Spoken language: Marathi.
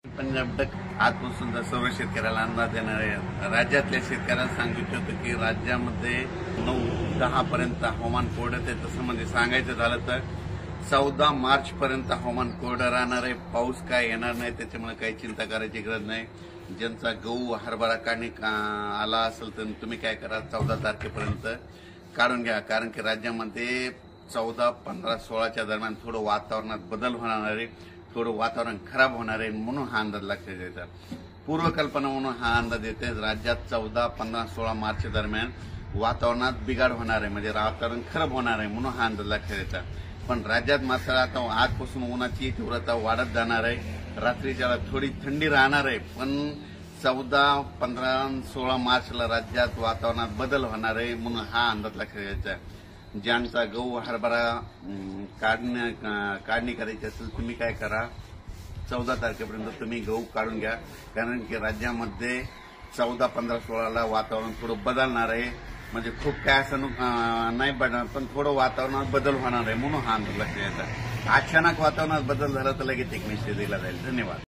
पंजाब आजपासून सर्व शेतकऱ्याला अंदाज देणार आहे। राज्यातल्या शेतकऱ्यांना सांगितलं होतं की राज्यामध्ये 9-10 पर्यंत हवामान कोरडं आहे। तसं म्हणजे सांगायचं झालं तर 14 मार्च पर्यंत हवामान कोरडं राहणार आहे। पाऊस काय येणार नाही, त्याच्यामुळे काही चिंता करायची गरज नाही। ज्यांचा गहू हरभरा काढणी आला असेल तर तुम्ही काय करा, 14 तारखेपर्यंत काढून घ्या। कारण की राज्यामध्ये 14, 15, 16च्या दरम्यान थोडं वातावरणात बदल होणार आहे, थोडं वातावरण खराब होणार आहे, म्हणून हा अंदाज लक्षात द्यायचा। पूर्वकल्पना म्हणून हा अंदाज येते राज्यात 14, 15, 16 मार्च दरम्यान वातावरणात बिघाड होणार आहे, म्हणजे वातावरण खराब होणार आहे, म्हणून हा अंदाज लक्षात द्यायचा। पण राज्यात मात्र आता आजपासून उन्हाची तीव्रता वाढत जाणार आहे। रात्रीच्या थोडी थंडी राहणार आहे, पण 14, 15, 16 मार्चला राज्यात वातावरणात बदल होणार आहे, म्हणून हा अंदाज लक्षात द्यायचा। ज्यांचा गहू हरभरा काढणी करायची असेल तुम्ही काय करा, 14 तारखेपर्यंत तुम्ही गहू काढून घ्या। कारण की राज्यामध्ये 14, 15, 16ला वातावरण थोडं बदलणार आहे, म्हणजे खूप काय असं नाही बदलणार, पण थोडं वातावरणात बदल होणार आहे, म्हणून हा अंदाज लक्षात द्यायचा। अचानक वातावरणात बदल झाला तर लगेच एक निश्चय दिला जाईल। धन्यवाद।